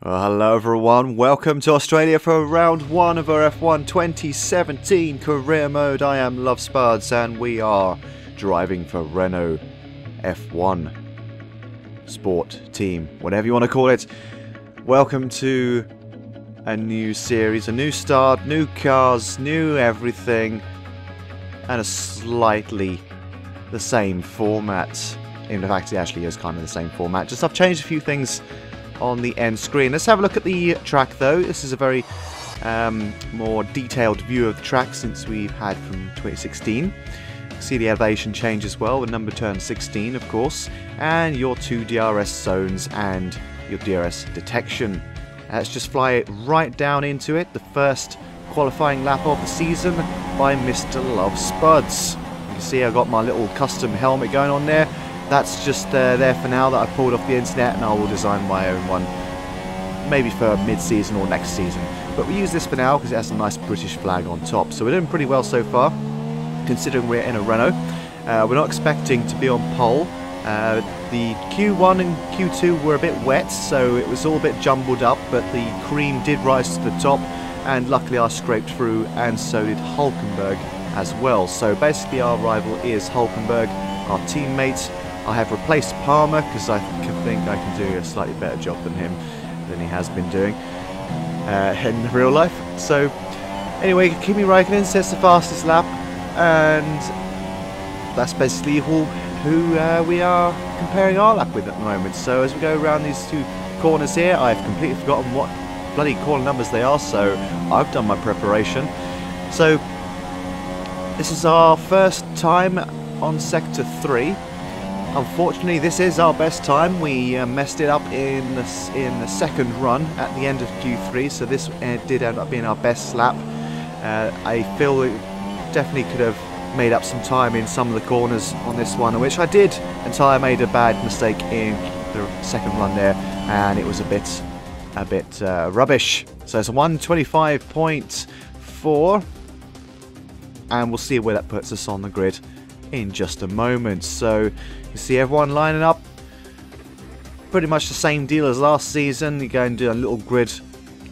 Well, hello everyone, welcome to Australia for round 1 of our F1 2017 career mode. I am Love Spuds and we are driving for Renault F1 Sport Team, whatever you want to call it. Welcome to a new series, a new start, new cars, new everything, and a slightly the same format. In fact, it actually is kind of the same format, just I've changed a few things on the end screen. Let's have a look at the track though. This is a very more detailed view of the track since we've had from 2016. See the elevation change as well, the number turn 16 of course, and your 2 DRS zones and your DRS detection. Let's just fly right down into it. The first qualifying lap of the season by Mr. Love Spuds. You can see I've got my little custom helmet going on there. That's just there for now, that I pulled off the internet, and I will design my own one, maybe for mid-season or next season. But we use this for now because it has a nice British flag on top. So we're doing pretty well so far, considering we're in a Renault. We're not expecting to be on pole. The Q1 and Q2 were a bit wet, so it was all a bit jumbled up, but the cream did rise to the top, and luckily I scraped through, and so did Hulkenberg as well. So basically our rival is Hulkenberg, our teammate. I have replaced Palmer because I think I can do a slightly better job than him, than he has been doing in real life. So anyway, Kimi Raikkonen sets the fastest lap, and that's basically who we are comparing our lap with at the moment. So as we go around these two corners here, I've completely forgotten what bloody corner numbers they are, so I've done my preparation. So this is our first time on Sector 3. Unfortunately, this is our best time. We messed it up in the second run at the end of Q3, so this did end up being our best lap. I feel it definitely could have made up some time in some of the corners on this one, which I did until I made a bad mistake in the second run there, and it was a bit rubbish. So it's a 125.4, and we'll see where that puts us on the grid in just a moment. So you see everyone lining up, pretty much the same deal as last season. You go and do a little grid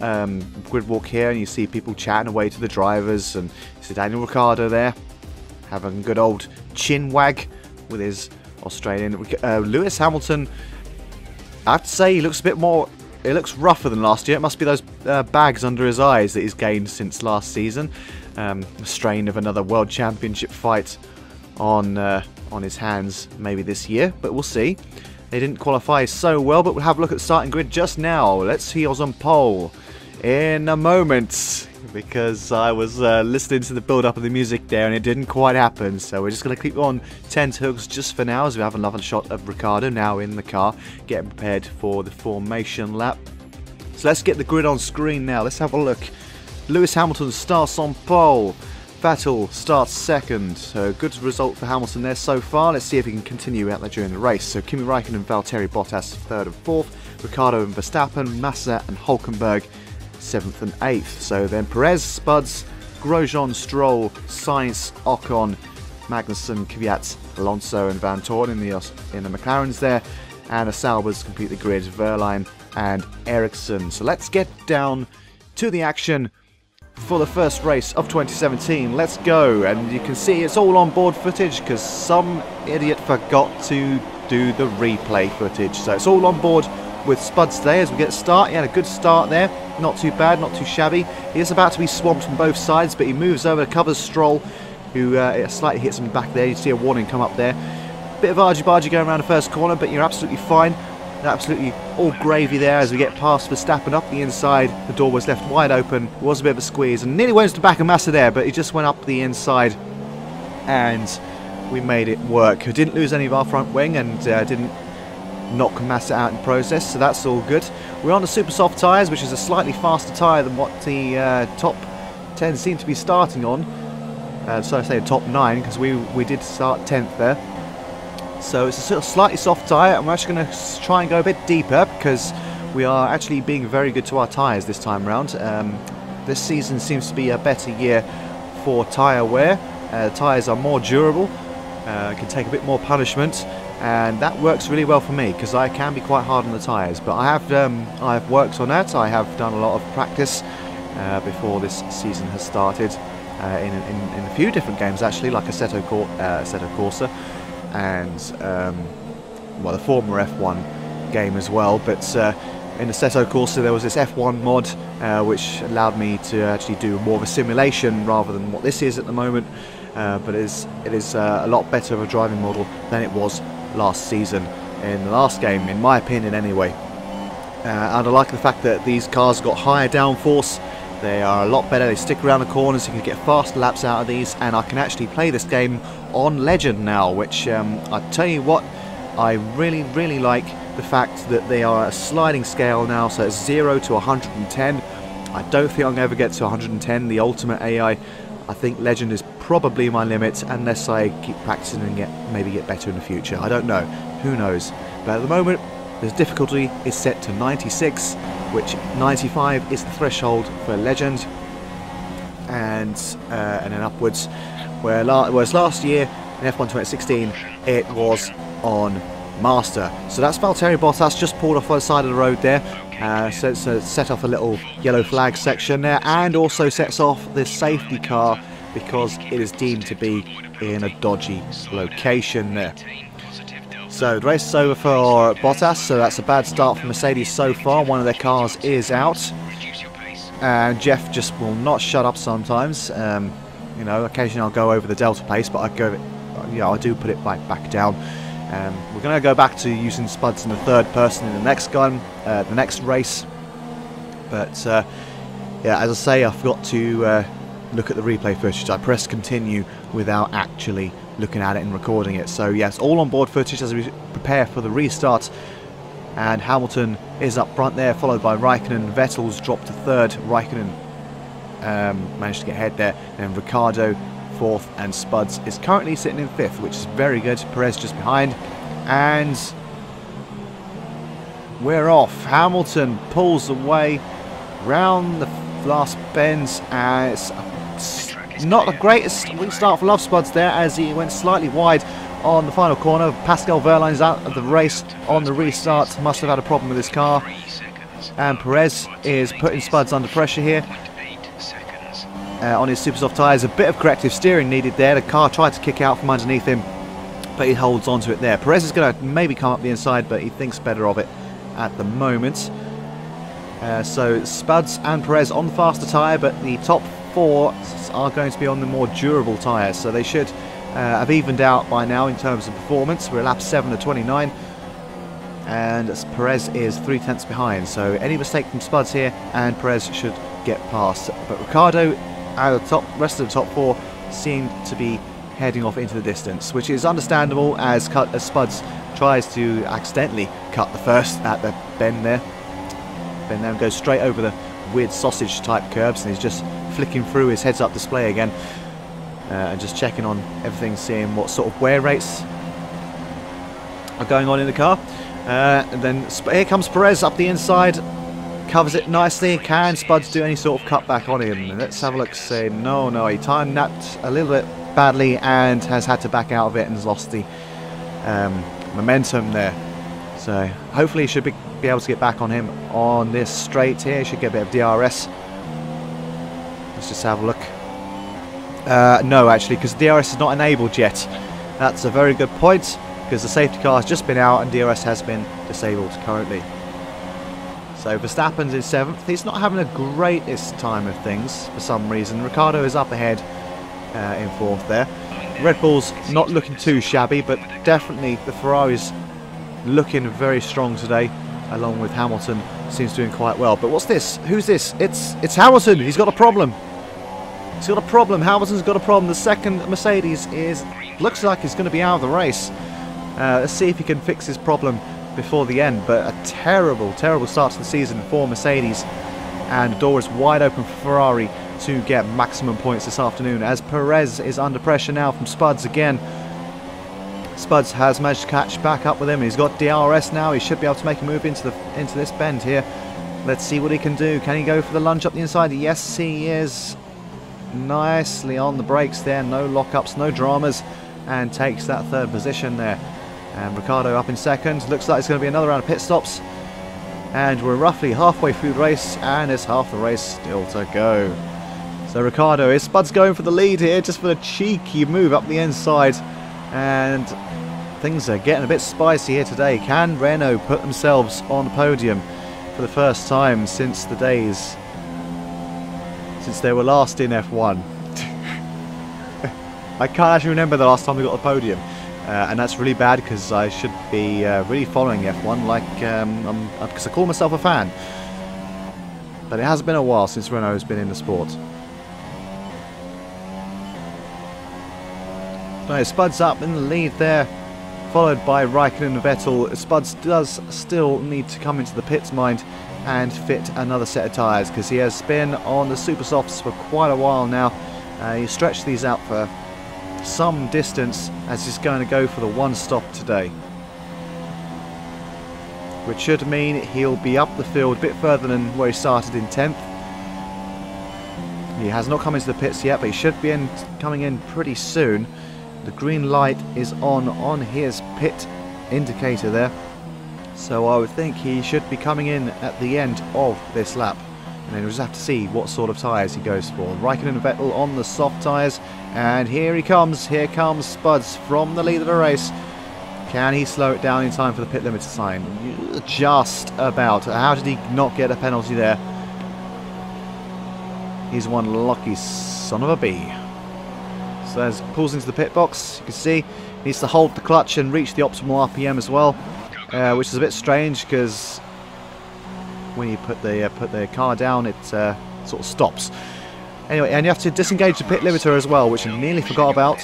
walk here, and you see people chatting away to the drivers, and you see Daniel Ricciardo there having a good old chin wag with his Australian. Lewis Hamilton, I have to say, he looks a bit more, it looks rougher than last year. It must be those bags under his eyes that he's gained since last season. A strain of another World Championship fight on his hands maybe this year, but we'll see. They didn't qualify so well, but we'll have a look at the starting grid just now. Let's see who's on pole in a moment, because I was listening to the build-up of the music there and it didn't quite happen. So we're just going to keep on 10 hooks just for now, as we have another shot of Ricciardo now in the car, getting prepared for the formation lap. So let's get the grid on screen now. Let's have a look. Lewis Hamilton starts on pole. Vettel starts second, so good result for Hamilton there so far. Let's see if he can continue out there during the race. So Kimi Raikkonen and Valtteri Bottas 3rd and 4th, Ricciardo and Verstappen, Massa and Hulkenberg 7th and 8th. So then Perez, Spuds, Grosjean, Stroll, Sainz, Ocon, Magnussen, Kvyat, Alonso and Vandoorne in the McLarens there, and the Saubers complete the grid, Wehrlein and Ericsson. So let's get down to the action for the first race of 2017. Let's go. And you can see it's all on board footage because some idiot forgot to do the replay footage. So it's all on board with Spuds today as we get started. He had a good start there, not too bad, not too shabby. He is about to be swamped from both sides, but he moves over, covers Stroll, who slightly hits him back there. You see a warning come up there. Bit of argy-bargy going around the first corner, but you're absolutely fine. Absolutely all gravy there as we get past Verstappen up the inside. The door was left wide open. It was a bit of a squeeze and nearly went to the back of Massa there, but he just went up the inside and we made it work. We didn't lose any of our front wing and didn't knock Massa out in process, so that's all good. We're on the super soft tyres, which is a slightly faster tyre than what the top 10 seem to be starting on. So I say top 9 because we did start 10th there. So it's a sort of slightly soft tyre, and we're actually going to try and go a bit deeper because we are actually being very good to our tyres this time round. This season seems to be a better year for tyre wear. Tyres are more durable, can take a bit more punishment, and that works really well for me because I can be quite hard on the tyres. But I've worked on that. I have done a lot of practice before this season has started in a few different games actually, like Assetto Corsa and well, the former F1 game as well. But in Assetto Corsa there was this F1 mod which allowed me to actually do more of a simulation rather than what this is at the moment. But it is a lot better of a driving model than it was last season in the last game, in my opinion anyway. And I like the fact that these cars got higher downforce. They are a lot better, they stick around the corners, you can get faster laps out of these, and I can actually play this game on Legend now, which I tell you what, I really like the fact that they are a sliding scale now, so it's 0 to 110. I don't think I'm going to ever get to 110, the ultimate AI. I think Legend is probably my limit unless I keep practicing and maybe get better in the future. I don't know, who knows. But at the moment, the difficulty is set to 96, which 95 is the threshold for Legend, and then upwards. Whereas last year in F1 2016 it was on Master. So that's Valtteri Bottas just pulled off on the side of the road there. So set off a little yellow flag section there, and also sets off the safety car because it is deemed to be in a dodgy location there. So the race is over for Bottas, so that's a bad start for Mercedes so far. One of their cars is out, and Jeff just will not shut up sometimes. You know, occasionally I'll go over the delta pace, but I do put it back down. We're going to go back to using Spuds in the third person in the next the next race. But yeah, as I say, I forgot to look at the replay footage. I pressed continue without actually looking at it and recording it. So yes, all on board footage as we prepare for the restart. And Hamilton is up front there, followed by Raikkonen. Vettel's dropped to third. Raikkonen managed to get ahead there. And Ricciardo fourth, and Spuds is currently sitting in fifth, which is very good. Perez just behind, and we're off. Hamilton pulls away round the last bends, and it's not the greatest start for Love Spuds there, as he went slightly wide on the final corner. Pascal Wehrlein is out of the race on the restart, must have had a problem with his car, and Perez is putting Spuds under pressure here. On his super soft tyres, a bit of corrective steering needed there. The car tried to kick out from underneath him, but he holds on to it there. Perez is going to maybe come up the inside, but he thinks better of it at the moment. So Spuds and Perez on the faster tyre, but the top four are going to be on the more durable tyres, so they should have evened out by now in terms of performance. We're lap 7 to 29, and Perez is 3/10 behind, so any mistake from Spuds here and Perez should get past. But Ricciardo and the rest of the top four seem to be heading off into the distance, which is understandable as Spuds tries to accidentally cut the first at the bend there. Bend there and goes straight over the weird sausage type curbs, and he's just flicking through his heads up display again and just checking on everything, seeing what sort of wear rates are going on in the car. And then here comes Perez up the inside, covers it nicely. Can Spuds do any sort of cutback on him? Let's have a look. Say no, he time napped a little bit badly and has had to back out of it and has lost the momentum there. So hopefully he should be able to get back on him on this straight here. Should get a bit of DRS. Let's just have a look. No, actually, because DRS is not enabled yet. That's a very good point, because the safety car has just been out and DRS has been disabled currently. So Verstappen's in 7th. He's not having the greatest time of things for some reason. Ricciardo is up ahead in 4th there. Red Bull's not looking too shabby, but definitely the Ferrari's looking very strong today, along with Hamilton seems doing quite well. But what's this? Who's this? It's Hamilton. He's got a problem. He's got a problem. Hamilton's got a problem. The second Mercedes looks like he's going to be out of the race. Let's see if he can fix his problem before the end. But a terrible start to the season for Mercedes, and the door is wide open for Ferrari to get maximum points this afternoon, as Perez is under pressure now from Spuds again. Spuds has managed to catch back up with him. He's got DRS now. He should be able to make a move into this bend here. Let's see what he can do. Can he go for the lunge up the inside? Yes, he is. Nicely on the brakes there. No lockups, no dramas, and takes that 3rd position there. And Ricciardo up in second. Looks like it's going to be another round of pit stops. And we're roughly halfway through the race, and there's half the race still to go. So Ricciardo is Spud's going for the lead here, just for a cheeky move up the inside. And things are getting a bit spicy here today. Can Renault put themselves on the podium for the first time since the days since they were last in F1? I can't actually remember the last time they got the podium. And that's really bad because I should be really following F1 because I call myself a fan. But it has been a while since Renault has been in the sport. No, Spud's up in the lead there, followed by Raikkonen and Vettel. Spuds does still need to come into the pits, mind, and fit another set of tyres because he has been on the super softs for quite a while now. He stretched these out for some distance as he's going to go for the one stop today, which should mean he'll be up the field a bit further than where he started in 10th. He has not come into the pits yet, but he should be coming in pretty soon. The green light is on his pit indicator there, so I would think he should be coming in at the end of this lap. And then we'll just have to see what sort of tyres he goes for. Raikkonen and Vettel on the soft tyres. And here he comes. Here comes Spuds from the lead of the race. Can he slow it down in time for the pit limiter sign? Just about. How did he not get a penalty there? He's one lucky son of a bee. So as he pulls into the pit box, you can see he needs to hold the clutch and reach the optimal RPM as well. Which is a bit strange because when you put the car down, it sort of stops. Anyway, and you have to disengage the pit limiter as well, which I nearly forgot about.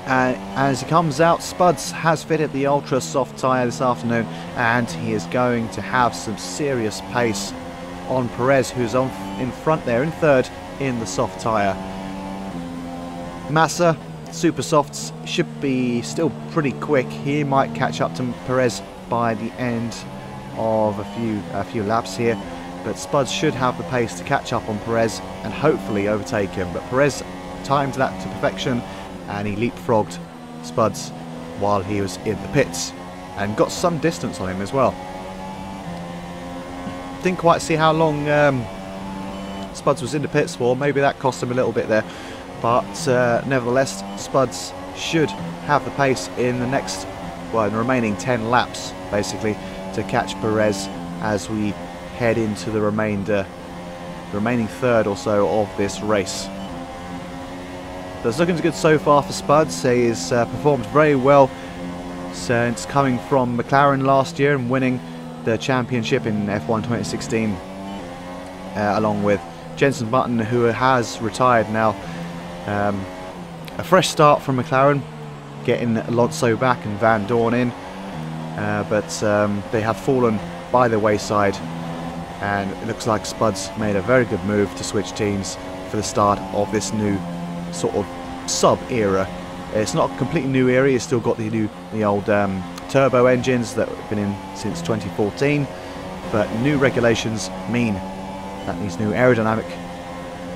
As he comes out, Spuds has fitted the ultra soft tyre this afternoon, and he is going to have some serious pace on Perez, who's in front there in third in the soft tyre. Massa, super softs, should be still pretty quick. He might catch up to Perez by the end of a few laps here, but Spuds should have the pace to catch up on Perez and hopefully overtake him. But Perez timed that to perfection, and he leapfrogged Spuds while he was in the pits and got some distance on him as well. Didn't quite see how long Spuds was in the pits for. Maybe that cost him a little bit there, but nevertheless Spuds should have the pace in the next, well, in the remaining 10 laps basically, to catch Perez as we head into the remaining third or so of this race. So it's looking good so far for Spuds. He's performed very well since coming from McLaren last year and winning the championship in F1 2016 along with Jenson Button, who has retired now. A fresh start from McLaren, getting Alonso back and Van Dorn in. But they have fallen by the wayside, and it looks like Spuds made a very good move to switch teams for the start of this new sort of sub-era. It's not a completely new era. You've still got the old turbo engines that have been in since 2014, but new regulations mean that these new aerodynamic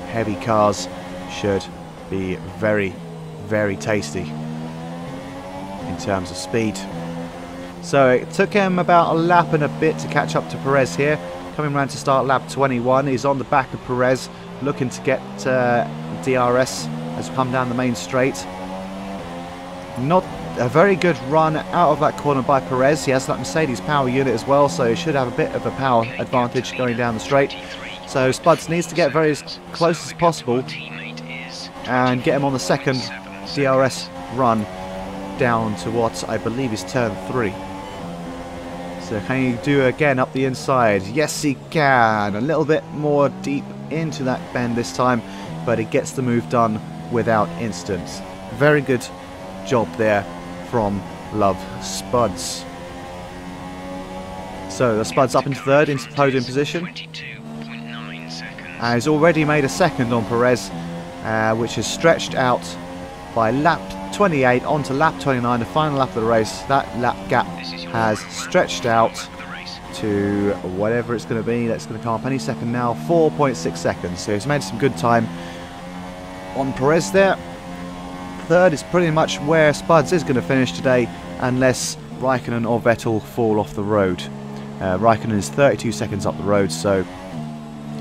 heavy cars should be very, very tasty in terms of speed. So it took him about a lap and a bit to catch up to Perez here. Coming around to start lap 21, he's on the back of Perez, looking to get DRS as we come down the main straight. Not a very good run out of that corner by Perez. He has that Mercedes power unit as well, so he should have a bit of a power advantage going down the straight. So Spuds needs to get very close as possible and get him on the second DRS run down to what I believe is turn 3. So can he do again up the inside? Yes, he can. A little bit more deep into that bend this time, but he gets the move done without instance. Very good job there from Love Spuds. So the Spuds up into third, into podium position. And he's already made a second on Perez, which is stretched out by lap 28 onto lap 29, the final lap of the race. That lap gap has stretched out to whatever it's going to be. That's going to come up any second now, 4.6 seconds. So he's made some good time on Perez there. Third is pretty much where Spuds is going to finish today unless Raikkonen or Vettel fall off the road. Raikkonen is 32 seconds up the road, so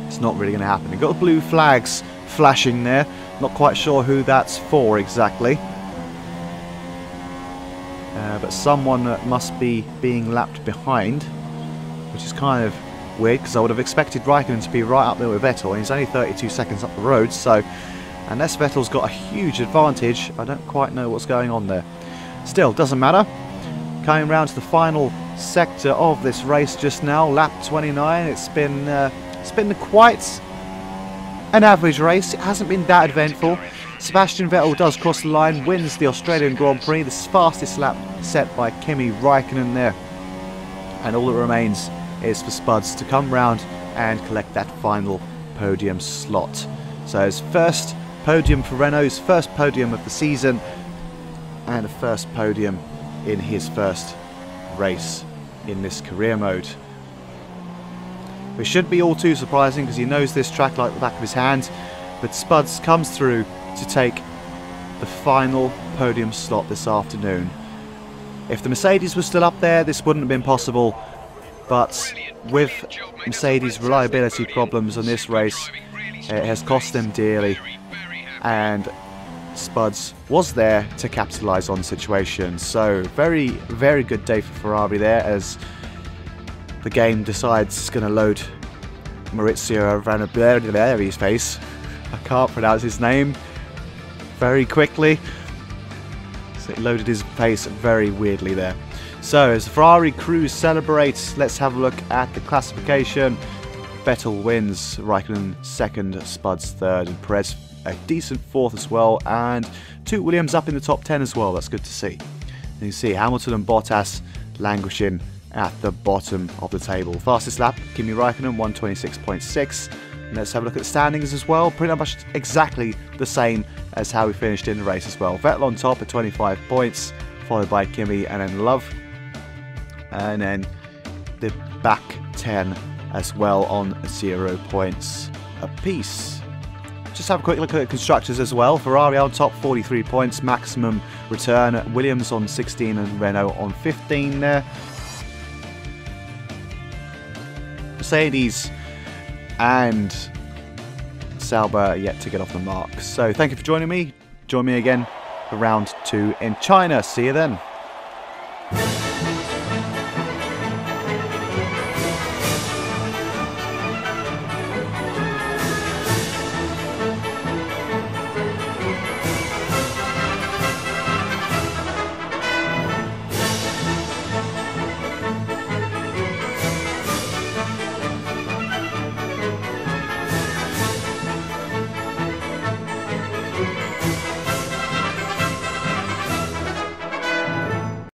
it's not really going to happen. You've got the blue flags flashing there. Not quite sure who that's for exactly. But someone must be being lapped behind, which is kind of weird because I would have expected Raikkonen to be right up there with Vettel, and he's only 32 seconds up the road, so unless Vettel's got a huge advantage, I don't quite know what's going on there. Still, doesn't matter. Coming round to the final sector of this race just now, lap 29. It's been quite an average race. It hasn't been that eventful. Sebastian Vettel does cross the line, wins the Australian Grand Prix, the fastest lap set by Kimi Raikkonen there. And all that remains is for Spuds to come round and collect that final podium slot. So his first podium for Renault, his first podium of the season, and a first podium in his first race in this career mode. Which shouldn't be all too surprising because he knows this track like the back of his hand, but Spuds comes through to take the final podium slot this afternoon. If the Mercedes was still up there, this wouldn't have been possible, but with Mercedes' reliability problems on this race, it has cost them dearly, and Spuds was there to capitalise on the situation. So very, very good day for Ferrari there, as the game decides it's going to load Maurizio Ravanelli's face. I can't pronounce his name very quickly. So it loaded his face very weirdly there. So as the Ferrari crew celebrates, let's have a look at the classification. Vettel wins, Raikkonen second, Spuds third, and Perez a decent fourth as well, and 2 Williams up in the top 10 as well. That's good to see. And you see Hamilton and Bottas languishing at the bottom of the table. Fastest lap, Kimi Raikkonen, 126.6. And let's have a look at the standings as well. Pretty much exactly the same as how we finished in the race as well. Vettel on top at 25 points, followed by Kimi and then Love. And then the back 10 as well on 0 points apiece. Just have a quick look at the constructors as well. Ferrari on top, 43 points, maximum return. Williams on 16 and Renault on 15 there. Mercedes and Sauber yet to get off the mark. So thank you for joining me. Join me again for round 2 in China. See you then.